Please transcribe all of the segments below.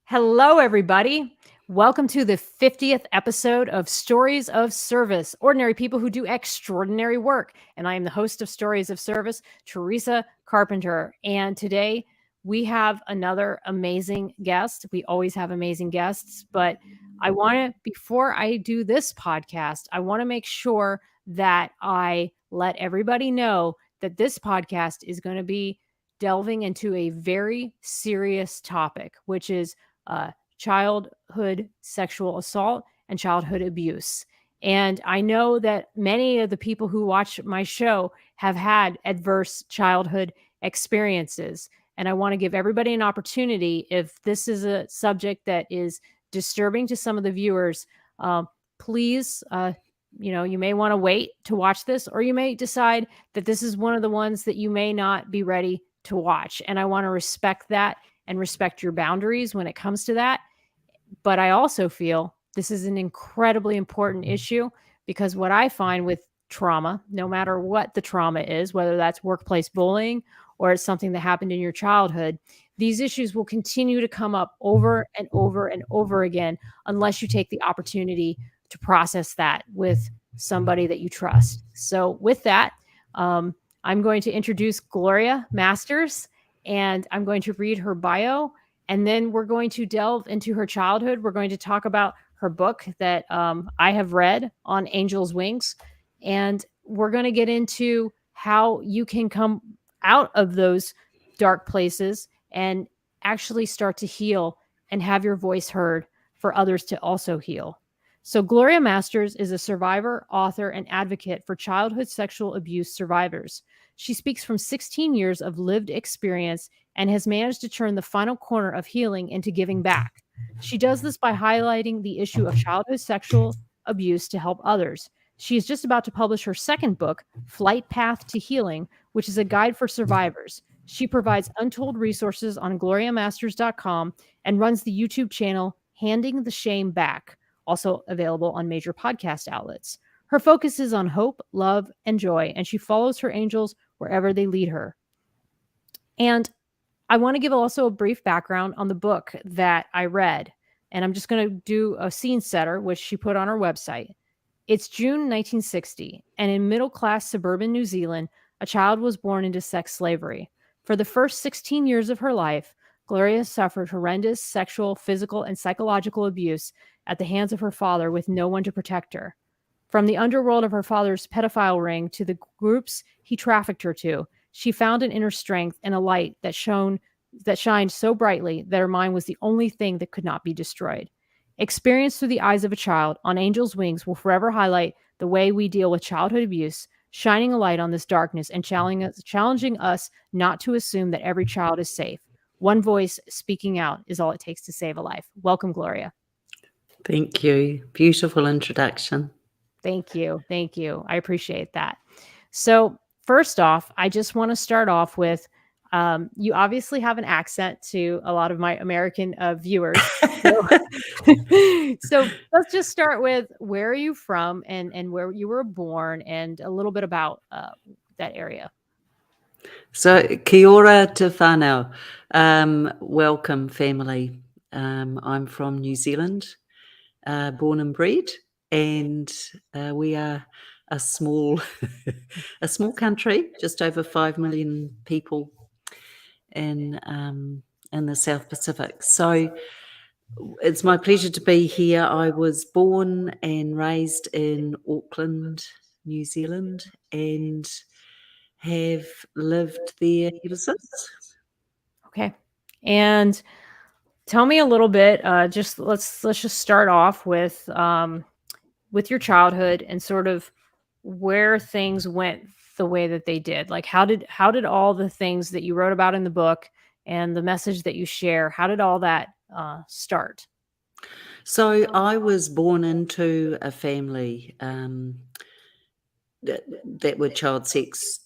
Hello, everybody. Welcome to the 50th episode of Stories of Service, ordinary people who do extraordinary work. And I am the host of Stories of Service, Teresa Carpenter. And today we have another amazing guest. We always have amazing guests, but before I do this podcast, I want to make sure that I let everybody know that this podcast is going to be delving into a very serious topic, which is childhood sexual assault and childhood abuse. And I know that many of the people who watch my show have had adverse childhood experiences. And I want to give everybody an opportunity, if this is a subject that is disturbing to some of the viewers, please, you may want to wait to watch this, or you may decide that this is one of the ones that you may not be ready to watch. And I want to respect that and respect your boundaries when it comes to that. But I also feel this is an incredibly important issue, because what I find with trauma, no matter what the trauma is, whether that's workplace bullying or it's something that happened in your childhood, these issues will continue to come up over and over and over again unless you take the opportunity to process that with somebody that you trust. So with that, I'm going to introduce Gloria Masters, and I'm going to read her bio, and then we're going to delve into her childhood. We're going to talk about her book that I have read, On Angel's Wings, and we're going to get into how you can come out of those dark places and actually start to heal and have your voice heard for others to also heal. So Gloria Masters is a survivor, author, and advocate for childhood sexual abuse survivors. She speaks from 16 years of lived experience and has managed to turn the final corner of healing into giving back. She does this by highlighting the issue of childhood sexual abuse to help others. She is just about to publish her second book, Flightpath to Healing, which is a guide for survivors. She provides untold resources on gloriamasters.com and runs the YouTube channel Handing the Shame Back, also available on major podcast outlets. Her focus is on hope, love, and joy, and she follows her angels wherever they lead her. And I want to give also a brief background on the book that I read, and I'm just going to do a scene setter, which she put on her website. It's June 1960, and in middle-class suburban New Zealand, a child was born into sex slavery. For the first 16 years of her life, Gloria suffered horrendous sexual, physical, and psychological abuse at the hands of her father, with no one to protect her. From the underworld of her father's pedophile ring to the groups he trafficked her to, she found an inner strength and a light that shined so brightly that her mind was the only thing that could not be destroyed. Experienced through the eyes of a child, On Angel's Wings will forever highlight the way we deal with childhood abuse, shining a light on this darkness and challenging us not to assume that every child is safe. One voice speaking out is all it takes to save a life. Welcome, Gloria. Thank you. Beautiful introduction. Thank you. Thank you. I appreciate that. So first off, I just want to start off with, you obviously have an accent to a lot of my American viewers. So let's just start with, where are you from, and where you were born, and a little bit about that area. So, kia ora te whānau. Welcome, family. I'm from New Zealand, born and bred, and we are a small country, just over 5 million people in the South Pacific. So it's my pleasure to be here. I was born and raised in Auckland, New Zealand, and have lived there ever since. Okay. And tell me a little bit, let's just start off with your childhood and sort of where things went the way that they did. Like, how did all the things that you wrote about in the book and the message that you share, how did all that start? So I was born into a family that were child sex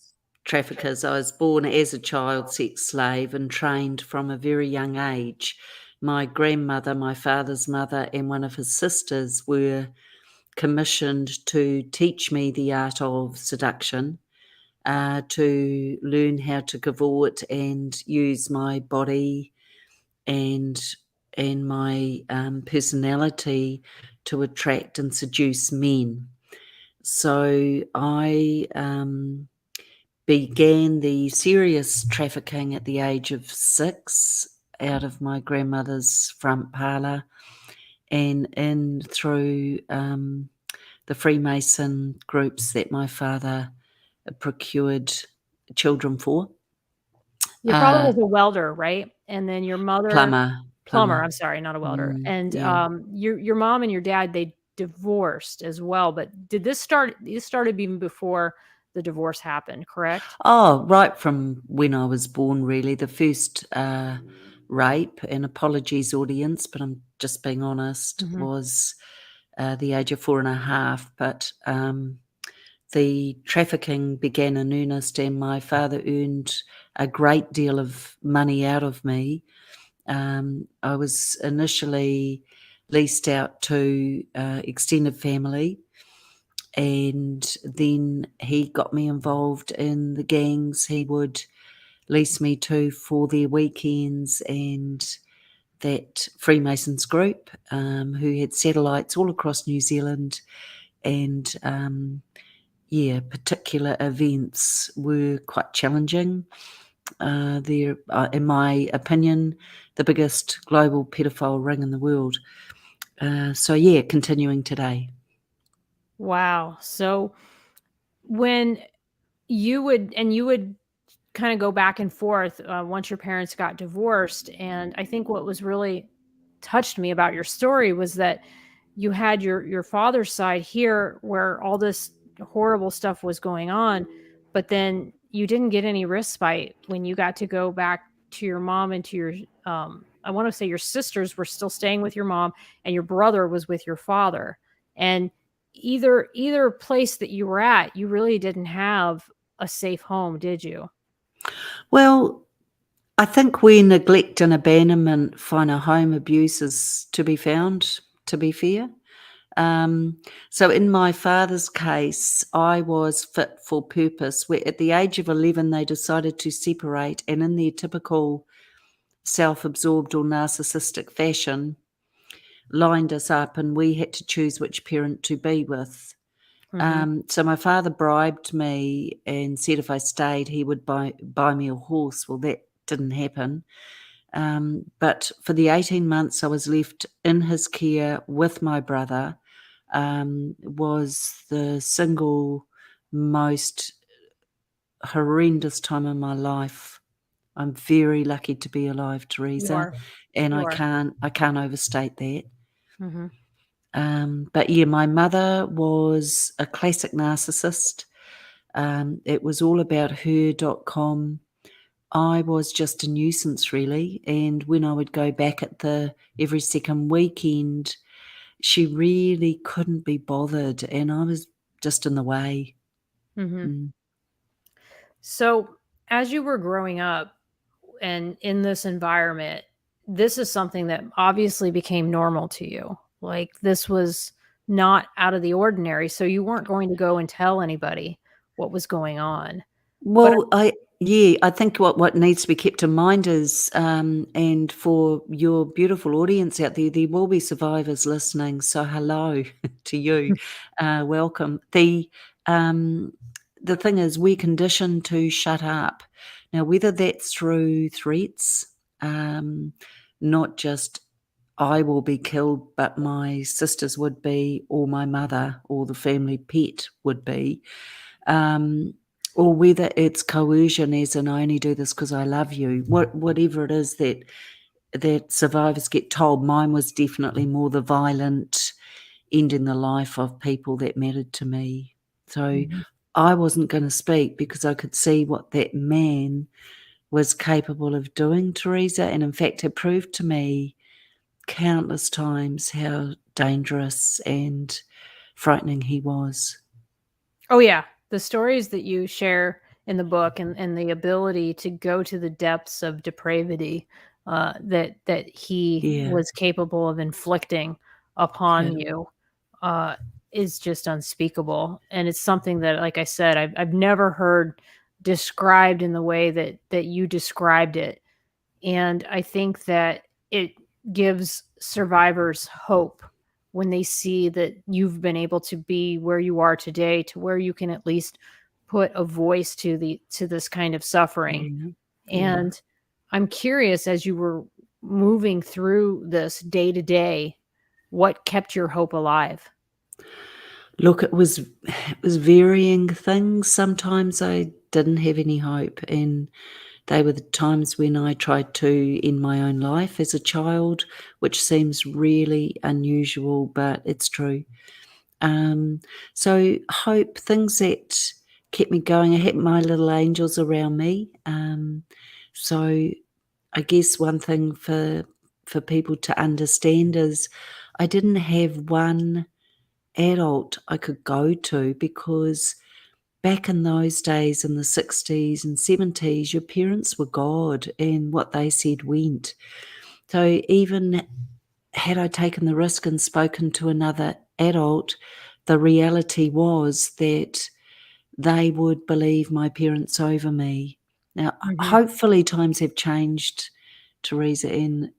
traffickers. I was born as a child sex slave and trained from a very young age. My grandmother, my father's mother, and one of his sisters were commissioned to teach me the art of seduction, to learn how to cavort and use my body and and my personality to attract and seduce men. So I began the serious trafficking at the age of 6 out of my grandmother's front parlour and in through the Freemason groups that my father procured children for. Your father was a welder, right? And then your mother plumber, I'm sorry, not a welder. And, Yeah. your mom and your dad, they divorced as well, but this started even before the divorce happened, correct? Oh, right from when I was born, really. The first rape, and apologies, audience, but I'm just being honest, Mhm. was the age of 4.5. But the trafficking began in earnest, and my father earned a great deal of money out of me. I was initially leased out to extended family, and then he got me involved in the gangs he would lease me to for their weekends, and that Freemasons group who had satellites all across New Zealand, and particular events were quite challenging. They're, in my opinion, the biggest global pedophile ring in the world. Continuing today. Wow. So when you would kind of go back and forth once your parents got divorced, and I think what was really touched me about your story was that you had your father's side here where all this horrible stuff was going on, but then you didn't get any respite when you got to go back to your mom and to your I want to say your sisters were still staying with your mom and your brother was with your father. And either place that you were at, you really didn't have a safe home, did you? Well, I think where neglect and abandonment find a home, abuse is to be found, to be fair. So in my father's case, I was fit for purpose, where at the age of 11, they decided to separate, and in their typical self-absorbed or narcissistic fashion, lined us up, and we had to choose which parent to be with. Mhm. So my father bribed me and said if I stayed, he would buy me a horse. Well, that didn't happen. But for the 18 months I was left in his care with my brother, was the single most horrendous time in my life. I'm very lucky to be alive, You Teresa, are. and You I are. can't overstate that. Mhm. But yeah, my mother was a classic narcissist. It was all about her.com. I was just a nuisance, really. And when I would go back at the every second weekend, she really couldn't be bothered, and I was just in the way. Mhm. Mm. So, as you were growing up and in this environment, this is something that obviously became normal to you. Like, this was not out of the ordinary, so you weren't going to go and tell anybody what was going on. But Well, I think what needs to be kept in mind is, and for your beautiful audience out there, there will be survivors listening. So hello to you, welcome. Um, the thing is, we're conditioned to shut up. Now, whether that's through threats, not just I will be killed, but my sisters would be, or my mother, or the family pet would be. Um, or whether it's coercion, as in I only do this because I love you, whatever it is that survivors get told. Mine was definitely more the violent, ending the life of people that mattered to me. So Mhm. I wasn't going to speak because I could see what that man was capable of doing, Teresa, and in fact had proved to me countless times how dangerous and frightening he was. Oh yeah, the stories that you share in the book and the ability to go to the depths of depravity that he Yeah, was capable of inflicting yeah. upon you uh, is just unspeakable, and it's something that, like I said, I've never heard described in the way that you described it, and I think that it gives survivors hope when they see that you've been able to be where you are today, to where you can at least put a voice to this kind of suffering. Yeah, yeah. And I'm curious, as you were moving through this day to day, what kept your hope alive? Look, it was varying things. Sometimes I didn't have any hope, and they were the times when I tried to end my own life as a child, which seems really unusual, but it's true. Um, so hope, things that kept me going. I had my little angels around me. So I guess one thing for people to understand is I didn't have one adult I could go to, because back in those days, in the 60s and 70s, your parents were God, and what they said went. So even had I taken the risk and spoken to another adult, the reality was that they would believe my parents over me. Now, Mhm. hopefully times have changed, Teresa, and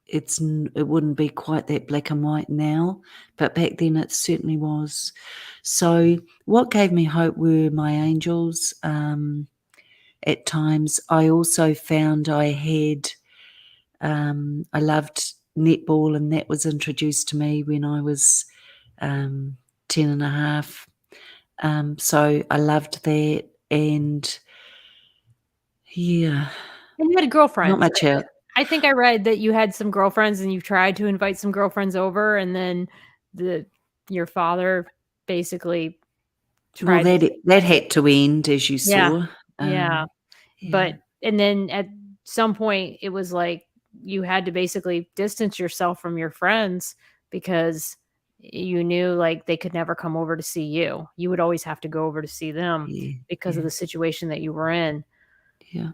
it wouldn't be quite that black and white now, but back then it certainly was. So what gave me hope were my angels. At times, I also found I loved netball, and that was introduced to me when I was 10 and a half. So I loved that, and yeah, And you had not girlfriends. much else. I think I read that you had some girlfriends and you tried to invite some girlfriends over, and then the your father basically Well, tried to that had to end, as you Yeah. saw. Yeah. Yeah, But and then at some point it was like you had to basically distance yourself from your friends because you knew like they could never come over to see you. You would always have to go over to see them yeah, because of yeah, the situation that you were in. yeah.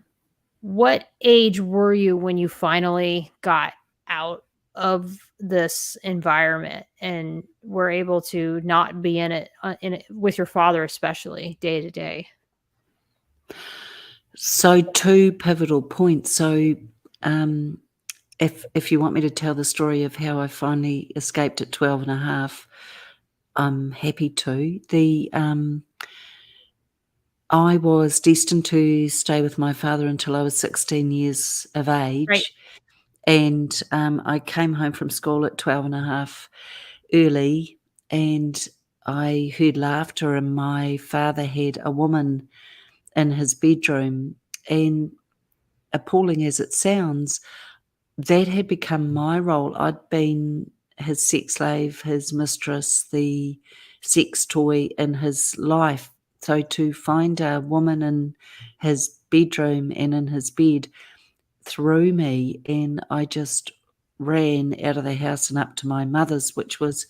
What age were you when you finally got out of this environment and were able to not be in it with your father, especially day to day? So 2 pivotal points. So, um, if you want me to tell the story of how I finally escaped at 12 and a half, I'm happy to. I was destined to stay with my father until I was 16 years of Right. age, and, I came home from school at 12 and a half early, and I heard laughter, and my father had a woman in his bedroom, and appalling as it sounds, that had become my role. I'd been his sex slave, his mistress, the sex toy in his life. So to find a woman in his bedroom and in his bed threw me, and I just ran out of the house and up to my mother's, which was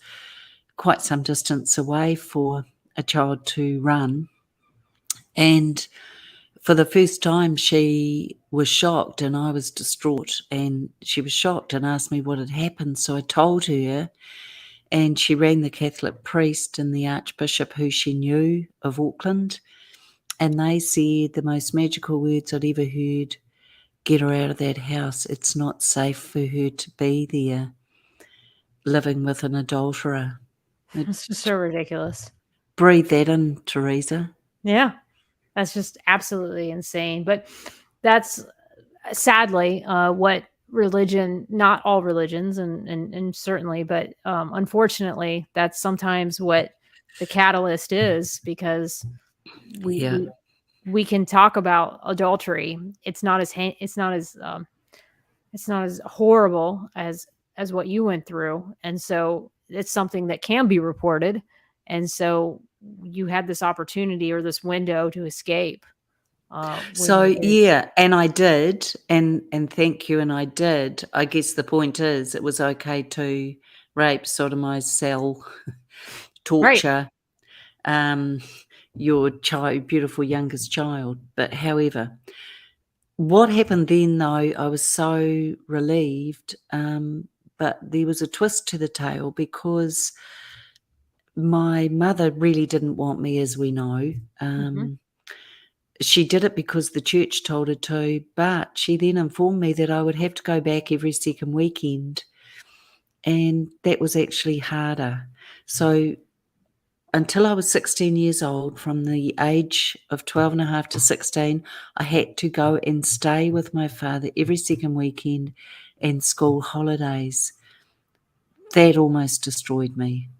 quite some distance away for a child to run. And for the first time, she was shocked and I was distraught, and she was shocked and asked me what had happened. So I told her, and she rang the Catholic priest and the Archbishop who she knew of Auckland, and they said the most magical words I'd ever heard: get her out of that house. It's not safe for her to be there living with an adulterer. It, It's just so ridiculous. breathe that in, Teresa. Yeah. That's just absolutely insane. But that's sadly what religion, not all religions, and certainly, but unfortunately, that's sometimes what the catalyst is because we Yeah. we we can talk about adultery. It's not as horrible as what you went through, and so it's something that can be reported, and so you had this opportunity or this window to escape when So you did. yeah, and I did, and thank you, and I did. I guess the point is, it was okay to rape, sodomize, sell, Right. torture, um, your child, beautiful youngest child. But however, what happened then, though, I was so relieved, but there was a twist to the tale, because my mother really didn't want me, as we know. Mhm. she did it because the church told her to, but she then informed me that I would have to go back every second weekend, and that was actually harder. So until I was 16 years old, from the age of 12 and a half to 16, I had to go and stay with my father every second weekend and school holidays. That almost destroyed me,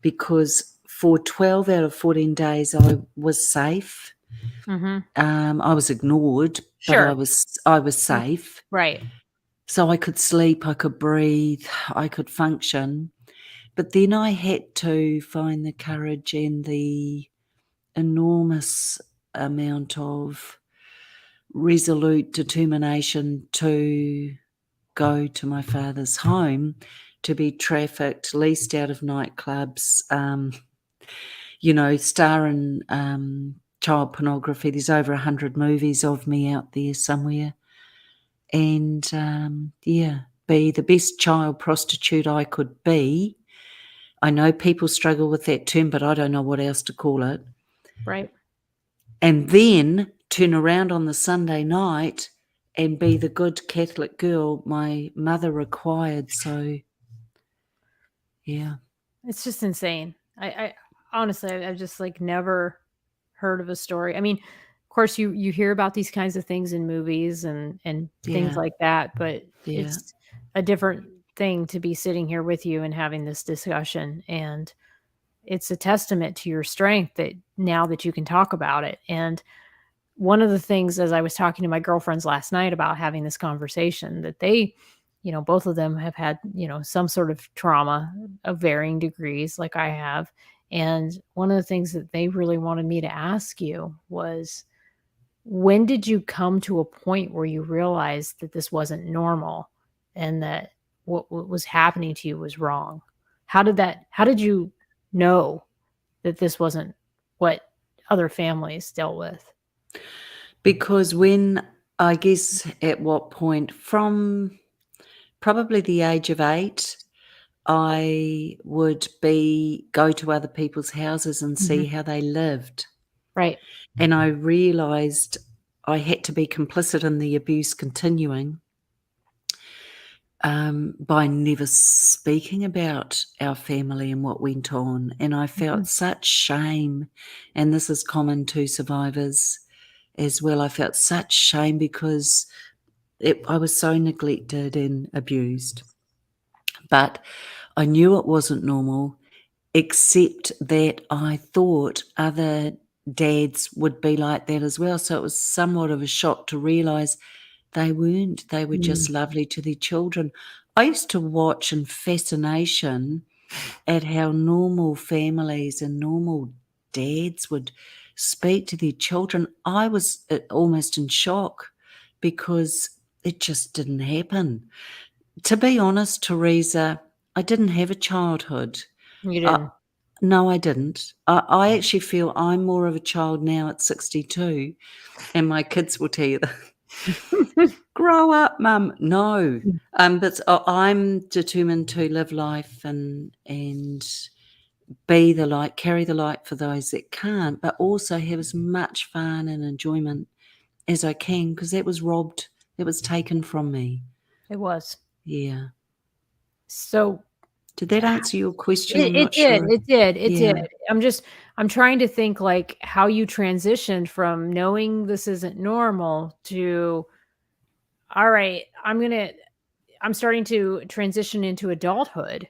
because for 12 out of 14 days I was safe. I was ignored, but I Sure. was safe. Right. So I could sleep, I could breathe, I could function. But then I had to find the courage and the enormous amount of resolute determination to go to my father's home, to be trafficked, leased out of nightclubs, star in child pornography. There's over 100 movies of me out there somewhere. And, be the best child prostitute I could be. I know people struggle with that term, but I don't know what else to call it. Right. And then turn around on the Sunday night and be the good Catholic girl my mother required. So, yeah. It's just insane. I honestly, I've just like never heard of a story. I mean, of course, you hear about these kinds of things in movies and things Yeah. like that, but Yeah. it's a different thing to be sitting here with you and having this discussion. And it's a testament to your strength that now that you can talk about it. And one of the things, as I was talking to my girlfriends last night about having this conversation, that they, both of them have had, some sort of trauma of varying degrees, like I have. And one of the things that they really wanted me to ask you was, when did you come to a point where you realized that this wasn't normal and that what was happening to you was wrong? How did you know that this wasn't what other families dealt with? Because I guess at what point, from probably the age of 8, I would go to other people's houses and see how they lived. Right. And I realised I had to be complicit in the abuse continuing, by never speaking about our family and what went on. And I felt such shame, and this is common to survivors as well. I felt such shame because I was so neglected and abused. But I knew it wasn't normal, except that I thought other dads would be like that as well. So it was somewhat of a shock to realise they weren't. They were just lovely to their children. I used to watch in fascination at how normal families and normal dads would speak to their children. I was almost in shock because it just didn't happen. To be honest, Teresa, I didn't have a childhood. You Uh, didn't. no, I didn't. I actually feel I'm more of a child now at 62, and my kids will tell you that. Grow up, Mum. No, but I'm determined to live life and be the light, carry the light for those that can't, but also have as much fun and enjoyment as I can, because that was robbed, that was taken from me. It was. Yeah. So Did that answer your question? I'm it not did. sure. It did. It Yeah. did. I'm trying to think like how you transitioned from knowing this isn't normal to, all right, I'm starting to transition into adulthood.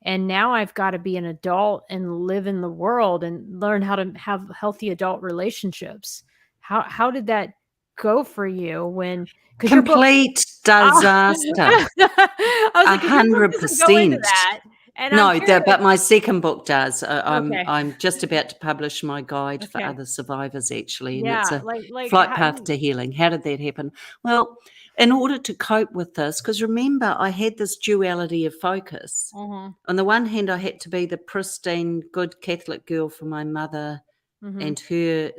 And now I've got to be an adult and live in the world and learn how to have healthy adult relationships. How did that go for you when, because your book Complete Ah. disaster. I was like, 'cause your book doesn't go into 100%. that, and I'm No, curious. but my second book does. Okay, I'm just about to publish my guide for okay. other survivors, actually, and it's Yeah, a like, flight how path to healing. How did that happen? Well, in order to cope with this, because remember, I had this duality of focus. Mhm, On the one hand, I had to be the pristine, good Catholic girl for my mother mhm. and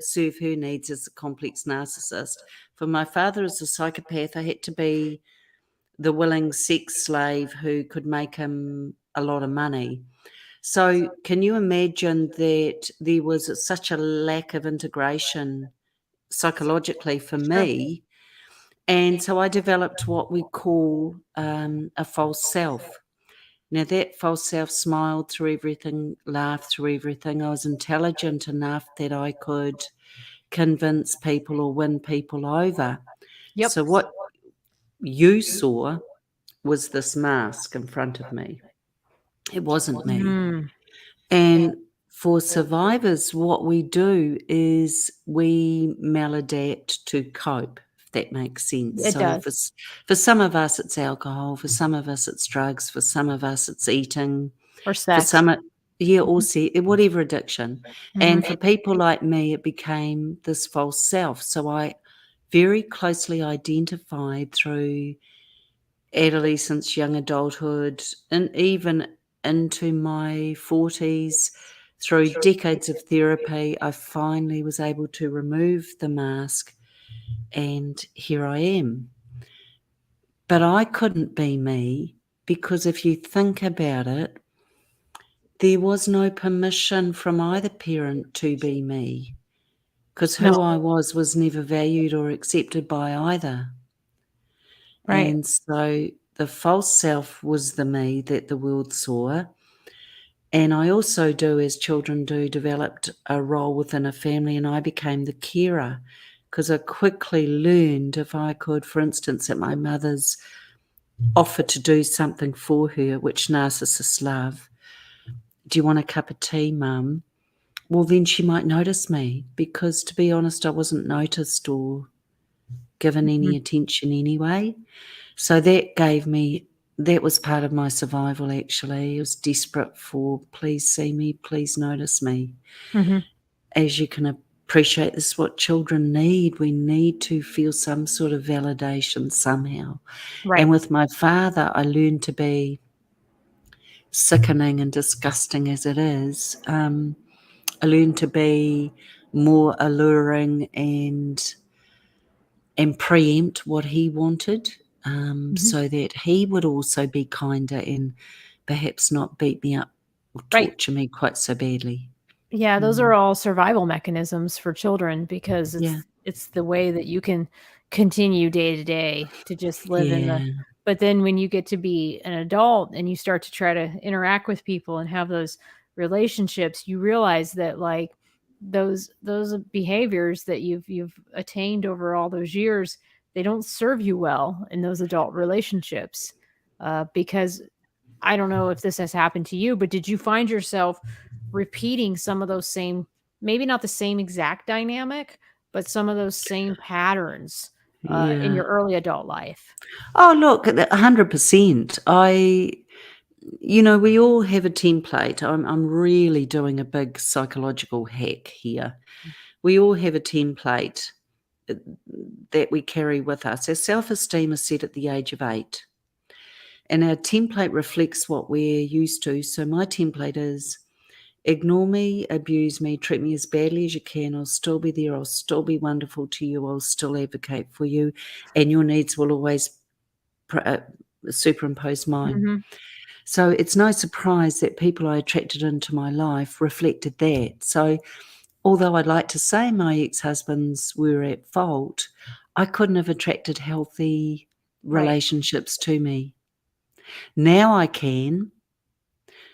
serve her needs as a complex narcissist. For my father as a psychopath, I had to be the willing sex slave who could make him a lot of money. So can you imagine that there was such a lack of integration psychologically for Sure. me. And so I developed what we call a false self. Now, that false self smiled through everything, laughed through everything. I was intelligent enough that I could convince people or win people over. Yep. So, what you saw was this mask in front of me. It wasn't me. Mm, And for survivors, what we do is we maladapt to cope, if that makes sense. it So does. for some of us, it's alcohol. For some of us, it's drugs. For some of us, it's eating. Or For sex. some, yeah, or whatever addiction. Mhm. And for people like me, it became this false self. So I very closely identified through adolescence, young adulthood, and even into my 40s, through decades of therapy, I finally was able to remove the mask, and here I am. But I couldn't be me because if you think about it, there was no permission from either parent to be me because No. who I was never valued or accepted by either. Right. And so the false self was the me that the world saw. And I also do, as children do, developed a role within a family, and I became the carer because I quickly learned if I could, for instance, at my mother's offer to do something for her, which narcissists love. Do you want a cup of tea, Mum? Well, then she might notice me because, to be honest, I wasn't noticed or given any Mhm. attention anyway. So that was part of my survival, actually. I was desperate for, please see me, please notice me. Mhm. As you can appreciate, this is what children need. We need to feel some sort of validation somehow. And Right. with my father, I learned to be, sickening and disgusting as it is, I learned to be more alluring and preempt what he wanted, Mhm. so that he would also be kinder and perhaps not beat me up or Right. torture me quite so badly. Yeah, those are Mm. all survival mechanisms for children because Yeah, it's the way that you can continue day to day to just live in the. yeah, But then when you get to be an adult and you start to try to interact with people and have those relationships, you realize that like those behaviors that you've attained over all those years, they don't serve you well in those adult relationships. Because I don't know if this has happened to you, but did you find yourself repeating some of those same, maybe not the same exact dynamic, but some of those same patterns in yeah. your early adult life? Oh, look, 100%. We all have a template. I'm really doing a big psychological hack here. We all have a template uh, that we carry with us. Our self-esteem is set at the age of 8, and our template reflects what we're used to. So my template is, ignore me, abuse me, treat me as badly as you can. I'll still be there. I'll still be wonderful to you. I'll still advocate for you, and your needs will always superimpose mine. Mhm. So it's no surprise that people I attracted into my life reflected that. So although I'd like to say my ex-husbands were at fault, I couldn't have attracted healthy Right. relationships to me. Now I can.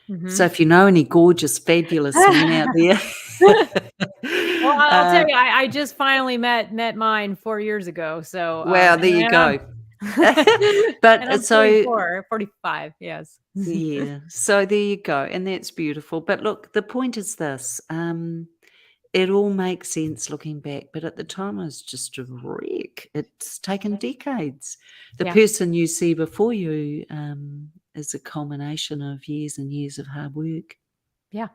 So Mhm. if you know any gorgeous, fabulous men out there, Well, I'll tell uh, you, I just finally met mine 4 years ago, so, wow, there you and I'm go. and But I'm so 44, 45, yes. yeah, so there you go, and that's beautiful. But look, the point is this, it all makes sense looking back, but at the time I was just a wreck. It's taken decades. The Yeah, person you see before you, is a culmination of years and years of hard work. yeah.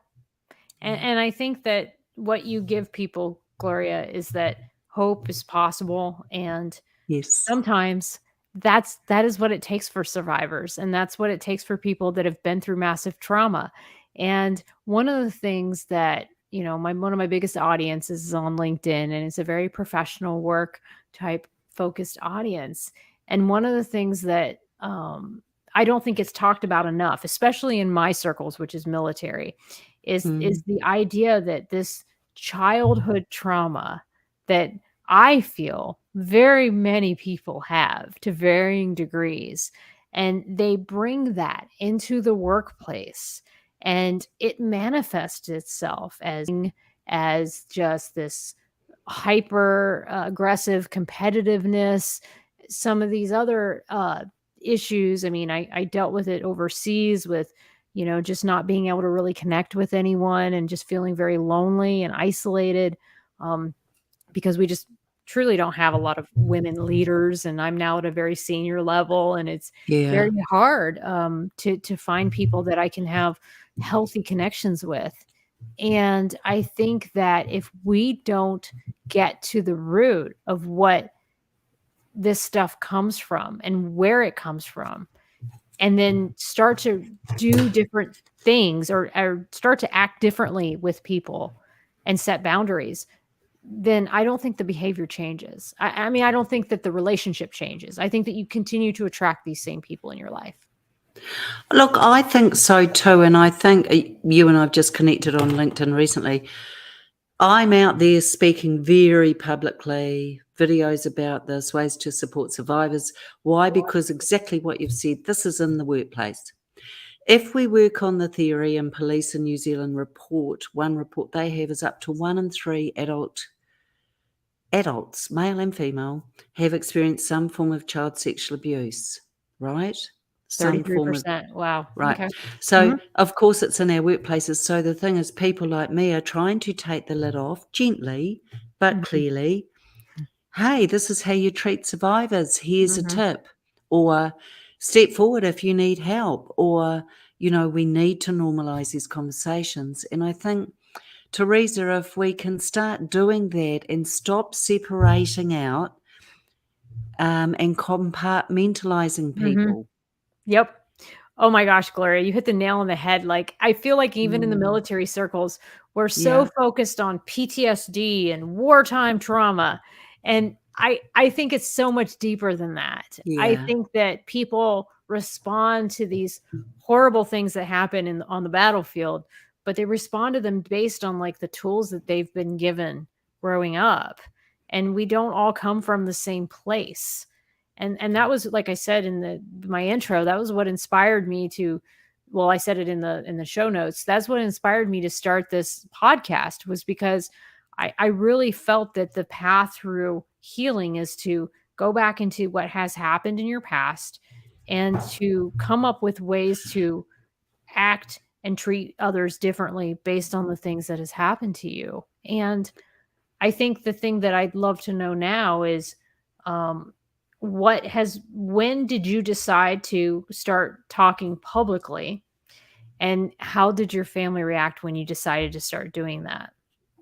And Yeah. and I think that what you give people, Gloria, is that hope is possible, and Yes. sometimes that is what it takes for survivors, and that's what it takes for people that have been through massive trauma. And one of the things that, one of my biggest audiences is on LinkedIn, and it's a very professional work type focused audience. And one of the things that I don't think it's talked about enough, especially in my circles, which is military, is Mm. the idea that this childhood trauma that I feel very many people have to varying degrees, and they bring that into the workplace, and it manifests itself as just this hyper aggressive competitiveness, some of these other issues. I mean, I dealt with it overseas with, just not being able to really connect with anyone and just feeling very lonely and isolated, because we just truly don't have a lot of women leaders. And I'm now at a very senior level, and it's Yeah. very hard to find people that I can have healthy connections with. And I think that if we don't get to the root of what this stuff comes from and where it comes from, and then start to do different things, or start to act differently with people and set boundaries, then I don't think the behavior changes. I mean, I don't think that the relationship changes. I think that you continue to attract these same people in your life. Look, I think so too, and I think you and I've just connected on LinkedIn recently. I'm out there speaking very publicly, videos about this, ways to support survivors. Why? Because exactly what you've said, this is in the workplace. If we work on the theory, and police in New Zealand one report they have is up to 1 in 3 adults, male and female, have experienced some form of child sexual abuse, right? Some form of 33%. Wow. Right. Okay. So, of course, it's in our workplaces. So the thing is, people like me are trying to take the lid off gently, but Mhm. clearly. Hey, this is how you treat survivors. Here's a Mhm. tip. Or step forward if you need help. Or, we need to normalize these conversations. And I think, Teresa, if we can start doing that and stop separating out and compartmentalizing Mhm. people. Yep. Oh my gosh, Gloria, you hit the nail on the head. Like, I feel like even in the Mm, military circles, we're so yeah, focused on PTSD and wartime trauma. And I think it's so much deeper than that. I yeah. think that people respond to these horrible things that happen on the battlefield, but they respond to them based on like the tools that they've been given growing up. And we don't all come from the same place. And that was, like I said in my intro, that was what inspired me to, well, I said it in the show notes, that's what inspired me to start this podcast, was because I really felt that the path through healing is to go back into what has happened in your past and to come up with ways to act and treat others differently based on the things that has happened to you. And I think the thing that I'd love to know now is, um, when did you decide to start talking publicly? And how did your family react when you decided to start doing that?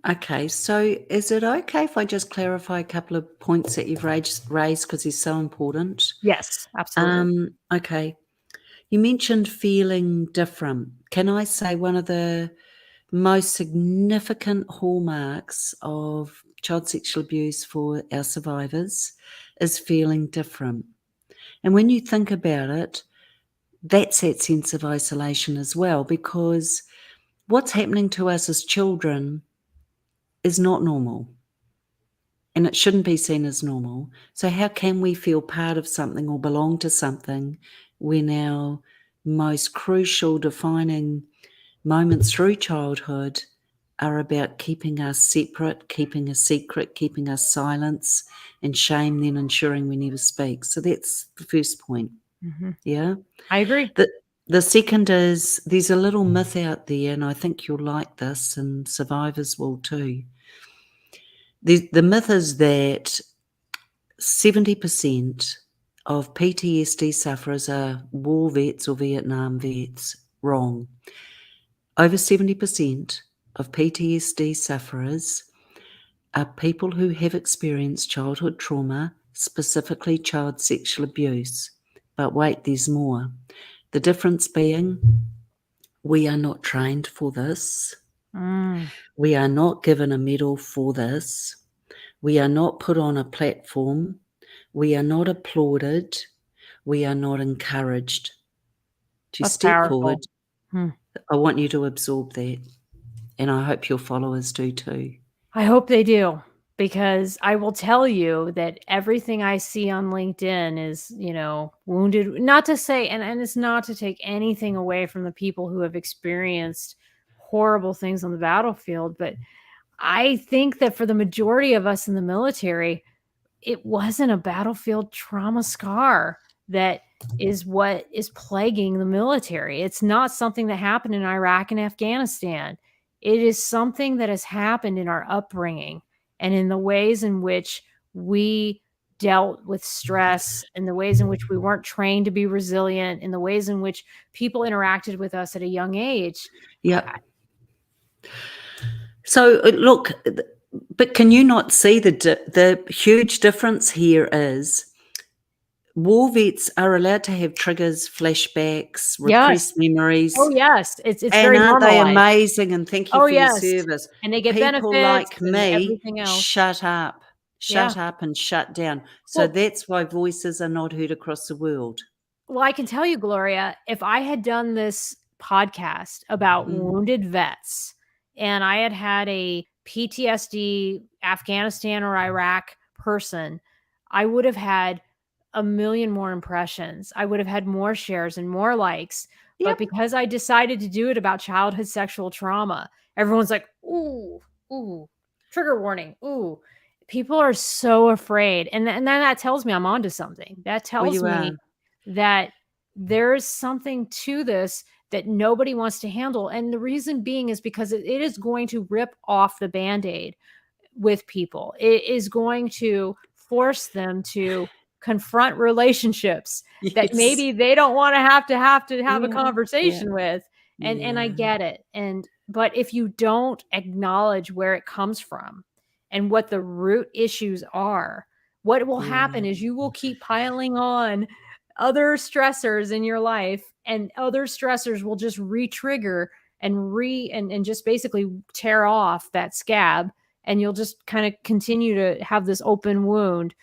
Okay, so is it okay if I just clarify a couple of points that you've raised because they're so important? Yes, absolutely. Okay, you mentioned feeling different. Can I say one of the most significant hallmarks of child sexual abuse for our survivors is feeling different? And when you think about it, that's that sense of isolation as well, because what's happening to us as children is not normal. And it shouldn't be seen as normal. So how can we feel part of something or belong to something when our most crucial defining moments through childhood are about keeping us separate, keeping a secret, keeping us silence, and shame, then ensuring we never speak. So that's the first point. Mhm. Yeah. I agree. The the second is there's a little myth out there, and I think you'll like this, and survivors will too. The myth is that 70% of PTSD sufferers are war vets or Vietnam vets. Wrong. Over 70% of PTSD sufferers are people who have experienced childhood trauma, specifically child sexual abuse. But wait, there's more. The difference being we are not trained for this. Mm, We are not given a medal for this. We are not put on a platform. We are not applauded. We are not encouraged to that's step powerful. forward. Hmm. I want you to absorb that, and I hope your followers do too. I hope they do, because I will tell you that everything I see on LinkedIn is, wounded. Not to say, and it's not to take anything away from the people who have experienced horrible things on the battlefield, but I think that for the majority of us in the military, it wasn't a battlefield trauma scar that is what is plaguing the military. It's not something that happened in Iraq and Afghanistan. It is something that has happened in our upbringing and in the ways in which we dealt with stress, in the ways in which we weren't trained to be resilient, in the ways in which people interacted with us at a young age. Yeah. So look, but can you not see the huge difference here is war vets are allowed to have triggers, flashbacks, repressed memories. Oh, yes. It's And very aren't they normalized. amazing? And thank you Oh, for your yes. service. And they get People benefits like and me, everything else. shut up Yeah. and shut down. So Well, that's why voices are not heard across the world. Well, I can tell you, Gloria, if I had done this podcast about wounded vets and I had had a PTSD Afghanistan or Iraq person, I would have had a million more impressions. I would have had more shares and more likes. But Yep. because I decided to do it about childhood sexual trauma, everyone's like, ooh, trigger warning, ooh. People are so afraid. And then that tells me I'm onto something. That tells me that there's something to this that nobody wants to handle. And the reason being is because it is going to rip off the Band-Aid with people. It is going to force them to confront relationships that maybe they don't want to have a conversation with. And I get it. But if you don't acknowledge where it comes from and what the root issues are, what will happen is you will keep piling on other stressors in your life, and other stressors will just re-trigger and just basically tear off that scab, and you'll just kind of continue to have this open wound.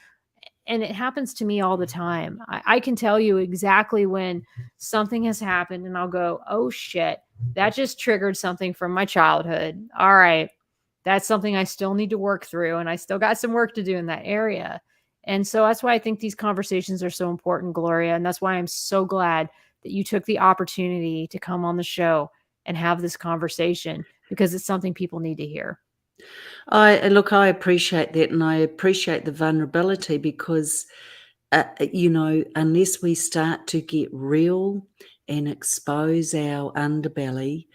And it happens to me all the time. I can tell you exactly when something has happened and I'll go, oh shit, that just triggered something from my childhood. All right, that's something I still need to work through, and I still got some work to do in that area. And so that's why I think these conversations are so important, Gloria. And that's why I'm so glad that you took the opportunity to come on the show and have this conversation, because it's something people need to hear. I appreciate that, and I appreciate the vulnerability because, unless we start to get real and expose our underbelly,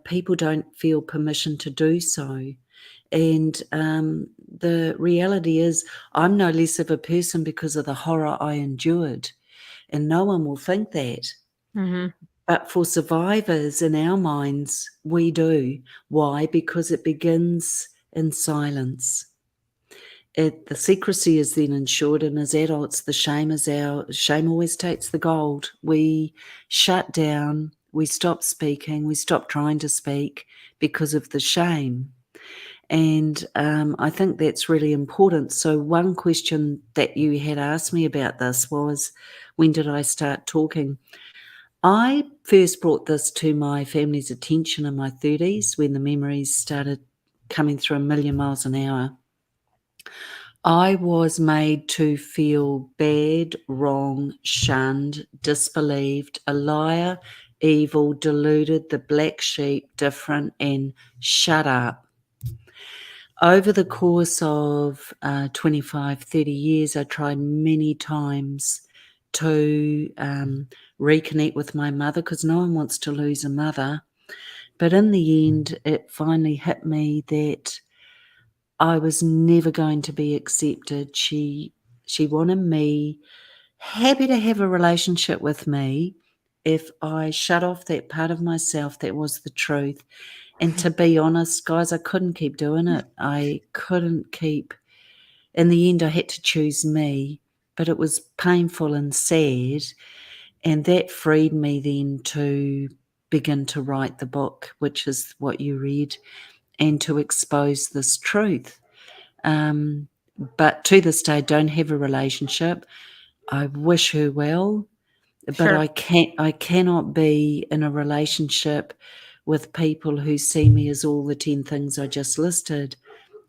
people don't feel permission to do so. And the reality is, I'm no less of a person because of the horror I endured, and no one will think that. Mm-hmm. But for survivors in our minds, we do. Why? Because it begins in silence. The secrecy is then ensured, and as adults, the shame always takes the gold. We shut down, we stop speaking, we stop trying to speak because of the shame. And I think that's really important. So one question that you had asked me about this was, when did I start talking? I first brought this to my family's attention in my 30s when the memories started coming through a million miles an hour. I was made to feel bad, wrong, shunned, disbelieved, a liar, evil, deluded, the black sheep, different, and shut up. Over the course of 25, 30 years, I tried many times to reconnect with my mother, because no one wants to lose a mother. But in the end, it finally hit me that I was never going to be accepted. She wanted me happy to have a relationship with me if I shut off that part of myself that was the truth. And to be honest, guys, I couldn't keep doing it. I couldn't keep. In the end, I had to choose me, but it was painful and sad. And that freed me then to begin to write the book, which is what you read, and to expose this truth. But to this day, I don't have a relationship. I wish her well, but I cannot be in a relationship with people who see me as all the 10 things I just listed.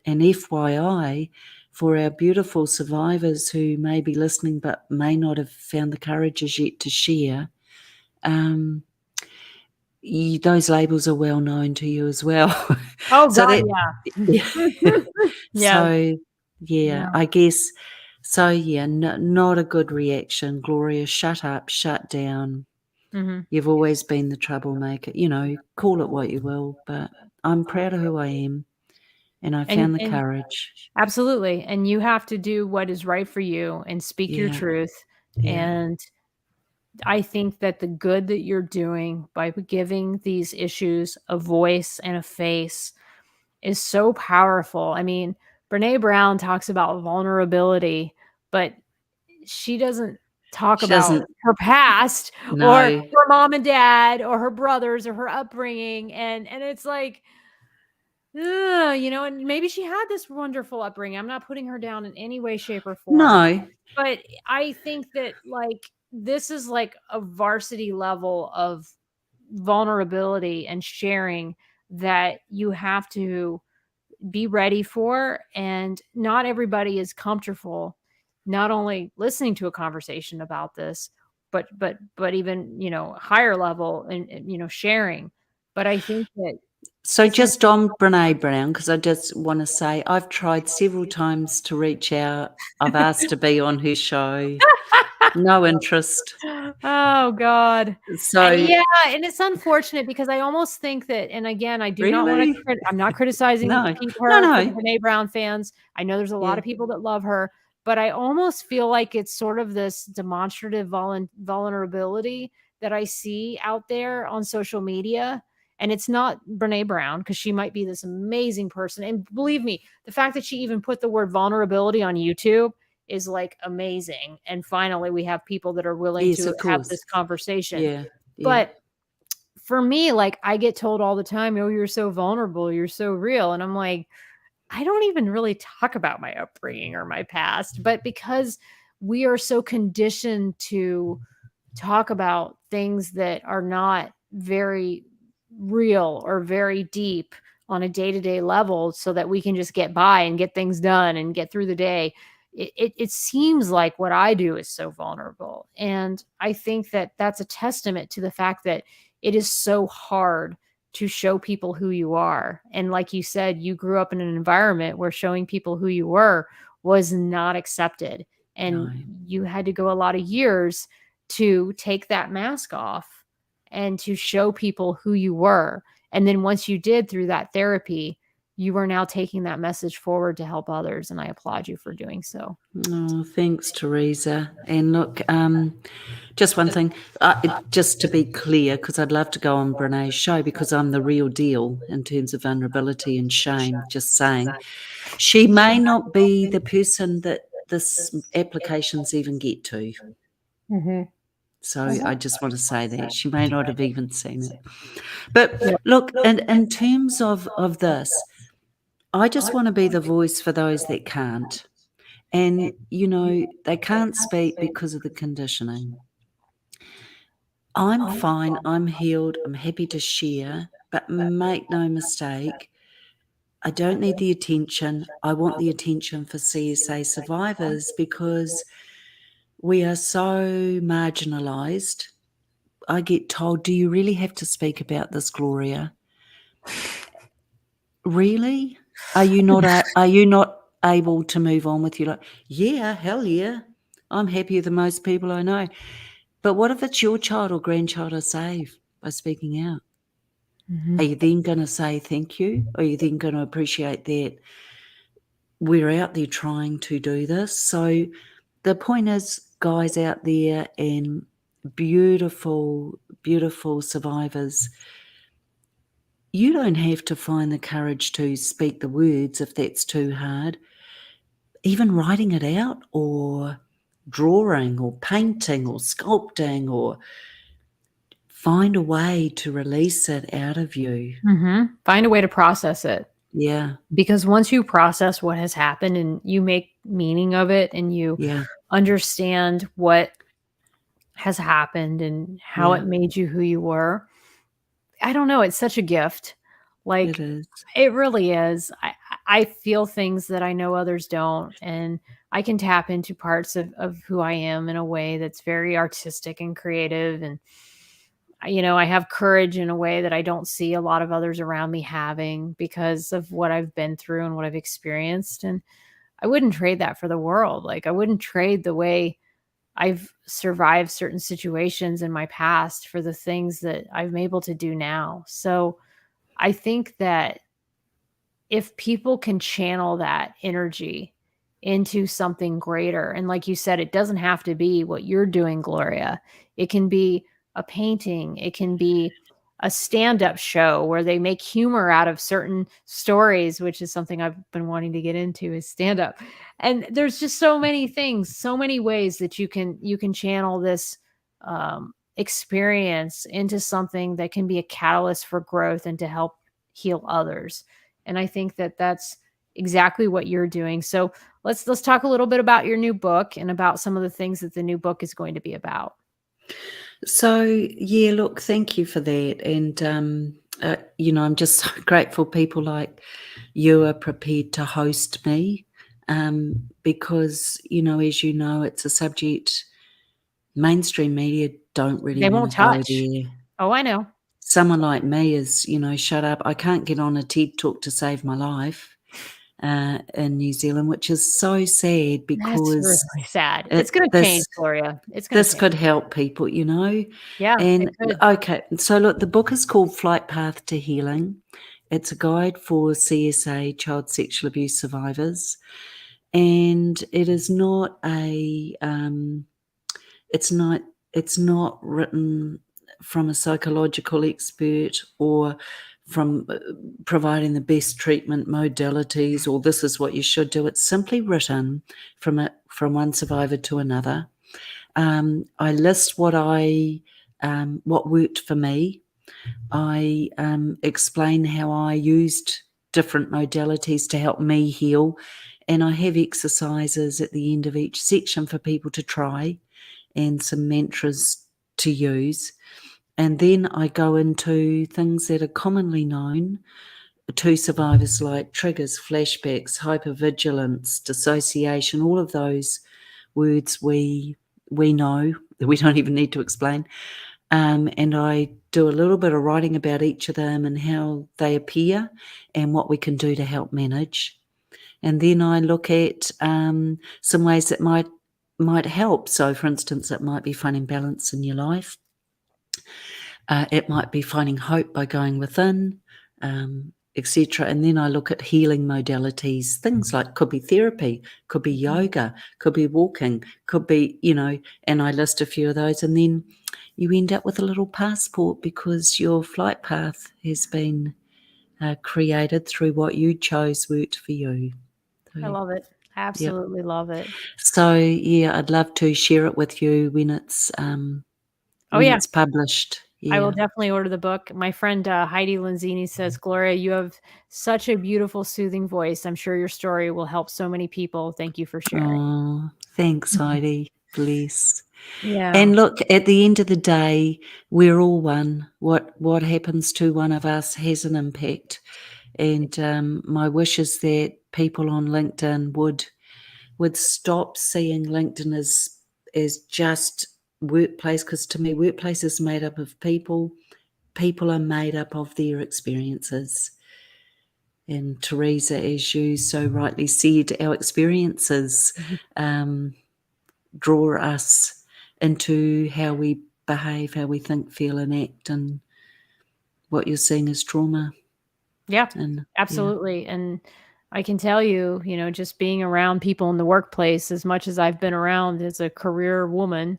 And FYI, for our beautiful survivors who may be listening but may not have found the courage as yet to share, those labels are well known to you as well. Oh So God, yeah. yeah. So yeah, I guess. So yeah, not a good reaction, Gloria. Shut up, shut down. You've always been the troublemaker. Call it what you will, but I'm proud of who I am, and I found the courage. Absolutely. And you have to do what is right for you and speak your Yeah, truth. yeah. And I think that the good that you're doing by giving these issues a voice and a face is so powerful. I mean, Brene Brown talks about vulnerability, but she doesn't talk She about doesn't. her past or No, her mom and dad or her brothers or her upbringing. And it's like, and maybe she had this wonderful upbringing. I'm not putting her down in any way, shape, or form. no. But I think that this is like a varsity level of vulnerability and sharing that you have to be ready for. And not everybody is comfortable not only listening to a conversation about this, but even, higher level and sharing. But I think that So just on Brene Brown, because I just want to say I've tried several times to reach out. I've asked to be on her show. No interest. Oh God. So Yeah, and it's unfortunate because I almost think that, and again, I do not want really, to I'm not criticizing no, her for the no. Brene Brown fans. I know there's a lot Yeah, of people that love her, but I almost feel like it's sort of this demonstrative vulnerability that I see out there on social media. And it's not Brene Brown, because she might be this amazing person. And believe me, the fact that she even put the word vulnerability on YouTube is like amazing. And finally, we have people that are willing yes, to of have course. this conversation. Yeah, yeah. But for me, like, I get told all the time, "Oh, you're so vulnerable, you're so real." And I'm like, I don't even really talk about my upbringing or my past, but because we are so conditioned to talk about things that are not very real or very deep on a day-to-day level so that we can just get by and get things done and get through the day. It seems like what I do is so vulnerable. And I think that that's a testament to the fact that it is so hard to show people who you are. And like you said, you grew up in an environment where showing people who you were was not accepted. And No. you had to go a lot of years to take that mask off and to show people who you were. And then once you did, through that therapy, you are now taking that message forward to help others. And I applaud you for doing so. Oh, thanks, Teresa. And look, just one thing, just to be clear, because I'd love to go on Brene's show because I'm the real deal in terms of vulnerability and shame. Just saying, she may not be the person that this applications even get to. So I just want to say that she may not have even seen it. But look, in terms of this, I just want to be the voice for those that can't. And, they can't speak because of the conditioning. I'm fine. I'm healed. I'm happy to share. But make no mistake, I don't need the attention. I want the attention for CSA survivors because we are so marginalised. I get told, do you really have to speak about this, Gloria? Really? Are you not able to move on with your life? Yeah, hell yeah. I'm happier than most people I know. But what if it's your child or grandchild are saved by speaking out? Are you then going to say thank you? Are you then going to appreciate that we're out there trying to do this? So the point is, guys out there and beautiful, beautiful survivors, you don't have to find the courage to speak the words if that's too hard. Even writing it out or drawing or painting or sculpting, or find a way to release it out of you. Find a way to process it. Yeah, Because once you process what has happened and you make meaning of it and you yeah, understand what has happened and how yeah. it made you who you were, I don't know, it's such a gift. It Like, is. it really is. I feel things that I know others don't, and I can tap into parts of who I am in a way that's very artistic and creative. And I have courage in a way that I don't see a lot of others around me having because of what I've been through and what I've experienced. And I wouldn't trade that for the world. Like, I wouldn't trade the way I've survived certain situations in my past for the things that I'm able to do now. So I think that if people can channel that energy into something greater, and like you said, it doesn't have to be what you're doing, Gloria. It can be a painting, it can be a stand-up show where they make humor out of certain stories, which is something I've been wanting to get into, is stand-up. And there's just so many things, so many ways that you can channel this experience into something that can be a catalyst for growth and to help heal others. And I think that that's exactly what you're doing. So let's talk a little bit about your new book and about some of the things that the new book is going to be about. So, yeah, look, thank you for that. And, I'm just so grateful people like you are prepared to host me, because, as you know, it's a subject mainstream media don't really They want won't to go touch. there. Oh, I know. Someone like me is, shut up. I can't get on a TED talk to save my life in New Zealand, which is so sad That's because really sad. It's it, going to change, this Gloria. It's going to this change. could help people, Yeah, it And could. okay, so look, the book is called Flightpath to Healing. It's a guide for CSA, child sexual abuse survivors, and it is not a it's not written from a psychological expert or from providing the best treatment modalities or this is what you should do. It's simply written from one survivor to another. I list what worked for me. I explain how I used different modalities to help me heal, and I have exercises at the end of each section for people to try and some mantras to use. And then I go into things that are commonly known to survivors, like triggers, flashbacks, hypervigilance, dissociation, all of those words we know that we don't even need to explain. And I do a little bit of writing about each of them and how they appear and what we can do to help manage. And then I look at some ways that might help. So, for instance, it might be finding balance in your life. It might be finding hope by going within, etc. And then I look at healing modalities, things like could be therapy, could be yoga, could be walking, could be, and I list a few of those. And then you end up with a little passport because your flight path has been created through what you chose worked for you. I So, love it. yep. Absolutely love it. So yeah, I'd love to share it with you when it's Oh, yeah. published. I will Yeah. definitely order the book. My friend Heidi Lanzini says, Gloria, you have such a beautiful, soothing voice. I'm sure your story will help so many people. Thank you for sharing. Oh, thanks, Heidi. Bless. Yeah. And look, at the end of the day, we're all one. What happens to one of us has an impact. And my wish is that people on LinkedIn would stop seeing LinkedIn as just workplace, because to me, workplace is made up of people. People are made up of their experiences. And Teresa, as you so rightly said, our experiences draw us into how we behave, how we think, feel, and act, and what you're seeing is trauma. Yeah, And absolutely. And I can tell you, just being around people in the workplace, as much as I've been around as a career woman,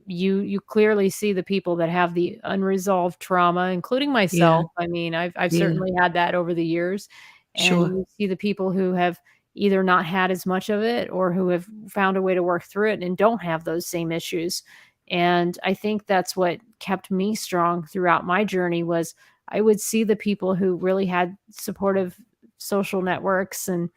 you clearly see the people that have the unresolved trauma, including yeah, myself. I mean, I've yeah, certainly had that over the years, and sure. you see the people who have either not had as much of it or who have found a way to work through it and don't have those same issues. And I think that's what kept me strong throughout my journey was I would see the people who really had supportive social networks and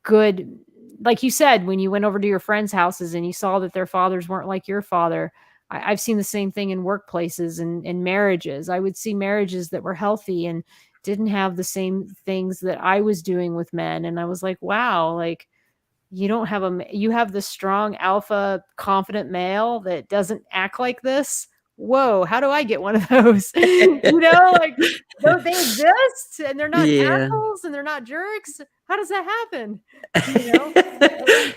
good, like you said, when you went over to your friends' houses and you saw that their fathers weren't like your father. I've seen the same thing in workplaces and in marriages. I would see marriages that were healthy and didn't have the same things that I was doing with men. And I was like, wow, like, you don't have you have the strong alpha confident male that doesn't act like this. Whoa, how do I get one of those? Like, they exist and they're not Yeah. assholes and they're not jerks. How does that happen? And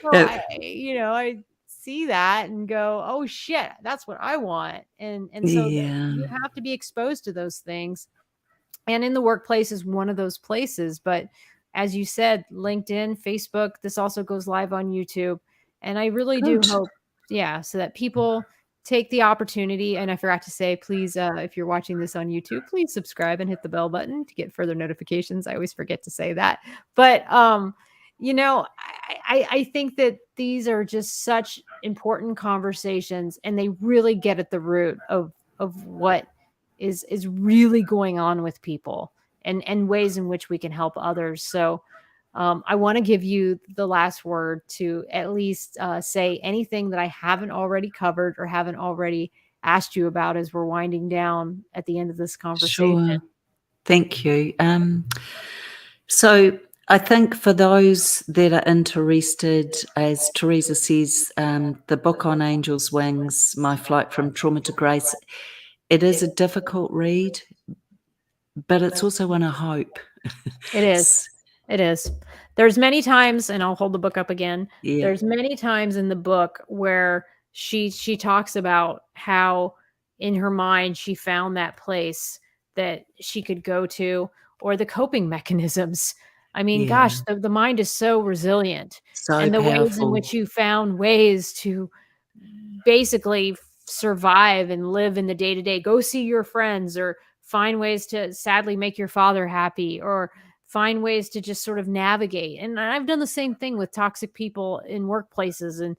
so I see that and go, oh shit, that's what I want. And so Yeah. you have to be exposed to those things. And in the workplace is one of those places. But as you said, LinkedIn, Facebook, this also goes live on YouTube. And I really do Good. hope, so that people take the opportunity. And I forgot to say, please, if you're watching this on YouTube, please subscribe and hit the bell button to get further notifications. I always forget to say that. But, I think that these are just such important conversations, and they really get at the root of what is really going on with people, and ways in which we can help others. So I want to give you the last word to at least say anything that I haven't already covered or haven't already asked you about as we're winding down at the end of this conversation. Sure. Thank you. So I think for those that are interested, as Teresa says, the book On Angel's Wings, My Flight from Trauma to Grace, it is a difficult read, but it's also one of hope. It is. It is. There's many times, and I'll hold the book up again. Yeah. There's many times in the book where she talks about how in her mind she found that place that she could go to, or the coping mechanisms. I mean, Yeah. gosh, the mind is so resilient. So And the ways in powerful. which you found ways to basically survive and live in the day to day. Go see your friends, or find ways to sadly make your father happy, or find ways to just sort of navigate. And I've done the same thing with toxic people in workplaces, and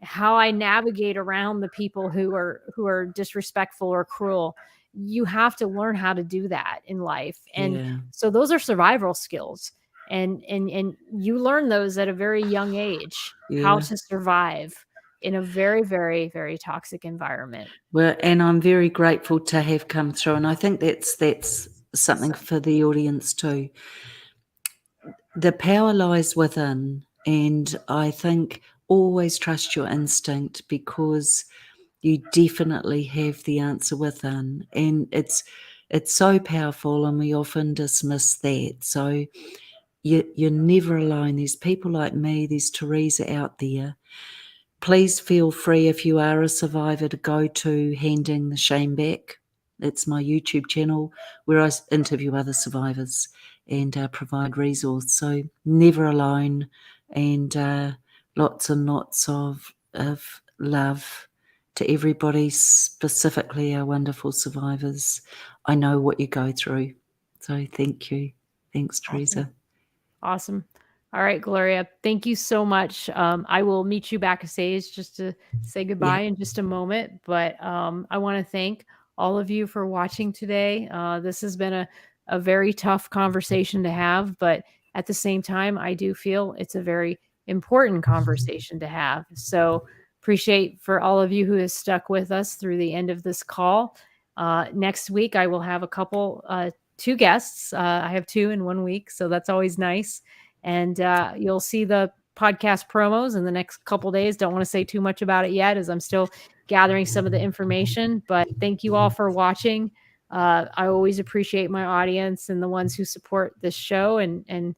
how I navigate around the people who are disrespectful or cruel. You have to learn how to do that in life. And Yeah. so those are survival skills. And you learn those at a very young age, how Yeah. to survive in a very, very, very toxic environment. Well, and I'm very grateful to have come through, and I think that's something for the audience too. The power lies within, and I think always trust your instinct, because you definitely have the answer within, and it's so powerful, and we often dismiss that. So you're never alone. There's people like me, there's Teresa out there. Please feel free, if you are a survivor, to go to Handing the Shame Back. It's my YouTube channel where I interview other survivors and provide resource. So never alone, and lots and lots of love to everybody, specifically our wonderful survivors. I know what you go through. So thank you. Thanks, Teresa. Awesome. All right, Gloria, thank you so much. I will meet you backstage just to say goodbye in just a moment. But I want to thank all of you for watching today. This has been a very tough conversation to have, but at the same time, I do feel it's a very important conversation to have. So appreciate for all of you who has stuck with us through the end of this call. Next week, I will have a couple, two guests. I have 2 in 1 week, so that's always nice. And you'll see the podcast promos in the next couple days. Don't want to say too much about it yet, as I'm still gathering some of the information. But thank you all for watching. I always appreciate my audience and the ones who support this show. And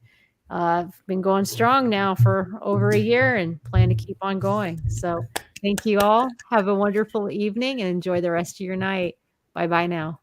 I've been going strong now for over a year and plan to keep on going. So thank you all. Have a wonderful evening and enjoy the rest of your night. Bye-bye now.